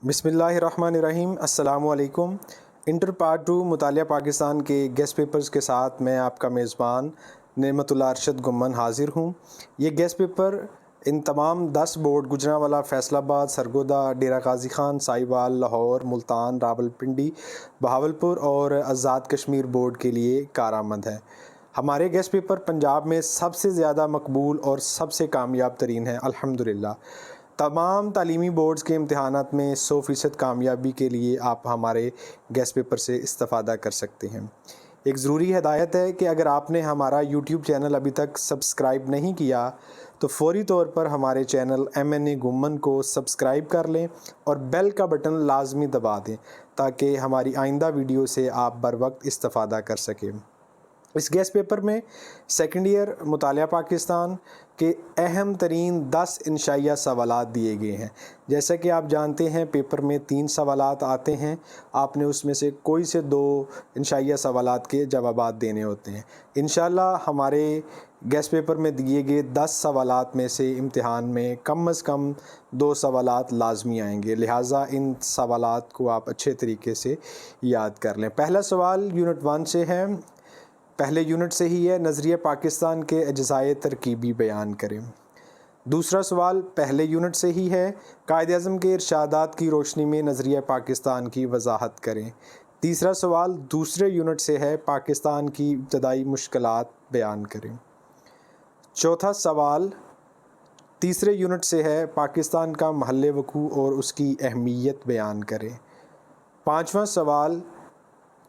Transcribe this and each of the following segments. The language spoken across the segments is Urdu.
بسم اللہ الرحمن الرحیم۔ السلام علیکم۔ انٹر پارٹ 2 مطالعہ پاکستان کے گیسٹ پیپرز کے ساتھ میں آپ کا میزبان نعمت اللہ ارشد گمن حاضر ہوں۔ یہ گیسٹ پیپر ان تمام 10 بورڈ گوجرانوالہ، فیصل آباد، سرگودا، ڈیرہ غازی خان، ساہیوال، لاہور، ملتان، راولپنڈی، بہاولپور اور آزاد کشمیر بورڈ کے لیے کارآمد ہے۔ ہمارے گیسٹ پیپر پنجاب میں سب سے زیادہ مقبول اور سب سے کامیاب ترین ہے الحمدللہ۔ تمام تعلیمی بورڈز کے امتحانات میں 100% کامیابی کے لیے آپ ہمارے گیسٹ پیپر سے استفادہ کر سکتے ہیں۔ ایک ضروری ہدایت ہے کہ اگر آپ نے ہمارا یوٹیوب چینل ابھی تک سبسکرائب نہیں کیا تو فوری طور پر ہمارے چینل MNA گمن کو سبسکرائب کر لیں اور بیل کا بٹن لازمی دبا دیں تاکہ ہماری آئندہ ویڈیو سے آپ بر وقت استفادہ کر سکیں۔ اس گیسٹ پیپر میں سیکنڈ ایئر مطالعہ پاکستان کے اہم ترین 10 انشائیہ سوالات دیے گئے ہیں۔ جیسا کہ آپ جانتے ہیں پیپر میں 3 سوالات آتے ہیں، آپ نے اس میں سے کوئی سے 2 انشائیہ سوالات کے جوابات دینے ہوتے ہیں۔ انشاءاللہ ہمارے گیسٹ پیپر میں دیے گئے 10 سوالات میں سے امتحان میں کم از کم 2 سوالات لازمی آئیں گے، لہٰذا ان سوالات کو آپ اچھے طریقے سے یاد کر لیں۔ پہلا سوال یونٹ 1 سے ہے، پہلے یونٹ سے ہی ہے، نظریہ پاکستان کے اجزائے ترکیبی بیان کریں۔ دوسرا سوال پہلے یونٹ سے ہی ہے، قائد اعظم کے ارشادات کی روشنی میں نظریہ پاکستان کی وضاحت کریں۔ تیسرا سوال دوسرے یونٹ سے ہے، پاکستان کی ابتدائی مشکلات بیان کریں۔ چوتھا سوال تیسرے یونٹ سے ہے، پاکستان کا محل وقوع اور اس کی اہمیت بیان کریں۔ پانچواں سوال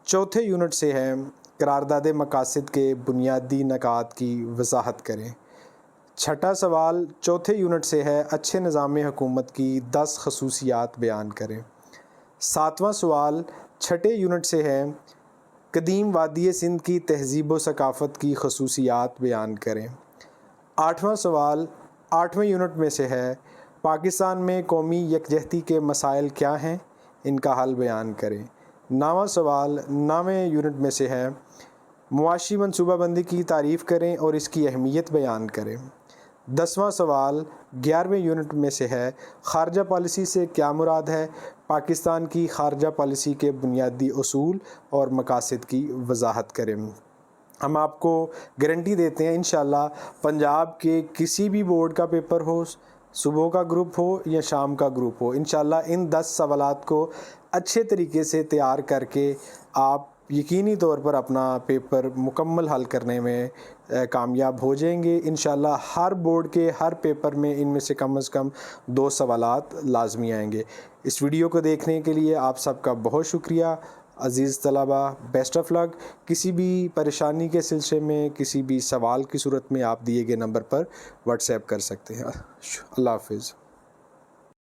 چوتھے یونٹ سے ہے، قرارداد مقاصد کے بنیادی نکات کی وضاحت کریں۔ چھٹا سوال چوتھے یونٹ سے ہے، اچھے نظام حکومت کی 10 خصوصیات بیان کریں۔ ساتواں سوال چھٹے یونٹ سے ہے، قدیم وادی سندھ کی تہذیب و ثقافت کی خصوصیات بیان کریں۔ آٹھواں سوال 8ویں یونٹ میں سے ہے، پاکستان میں قومی یکجہتی کے مسائل کیا ہیں، ان کا حل بیان کریں۔ 9واں سوال 9ویں یونٹ میں سے ہے، معاشی منصوبہ بندی کی تعریف کریں اور اس کی اہمیت بیان کریں۔ 10واں سوال 11ویں یونٹ میں سے ہے، خارجہ پالیسی سے کیا مراد ہے، پاکستان کی خارجہ پالیسی کے بنیادی اصول اور مقاصد کی وضاحت کریں۔ ہم آپ کو گارنٹی دیتے ہیں انشاءاللہ پنجاب کے کسی بھی بورڈ کا پیپر ہو، صبح کا گروپ ہو یا شام کا گروپ ہو، انشاءاللہ ان 10 سوالات کو اچھے طریقے سے تیار کر کے آپ یقینی طور پر اپنا پیپر مکمل حل کرنے میں کامیاب ہو جائیں گے۔ انشاءاللہ ہر بورڈ کے ہر پیپر میں ان میں سے کم از کم 2 سوالات لازمی آئیں گے۔ اس ویڈیو کو دیکھنے کے لیے آپ سب کا بہت شکریہ۔ عزیز طلبہ، بیسٹ آف لک۔ کسی بھی پریشانی کے سلسلے میں، کسی بھی سوال کی صورت میں آپ دیے گئے نمبر پر واٹس ایپ کر سکتے ہیں۔ اللہ حافظ۔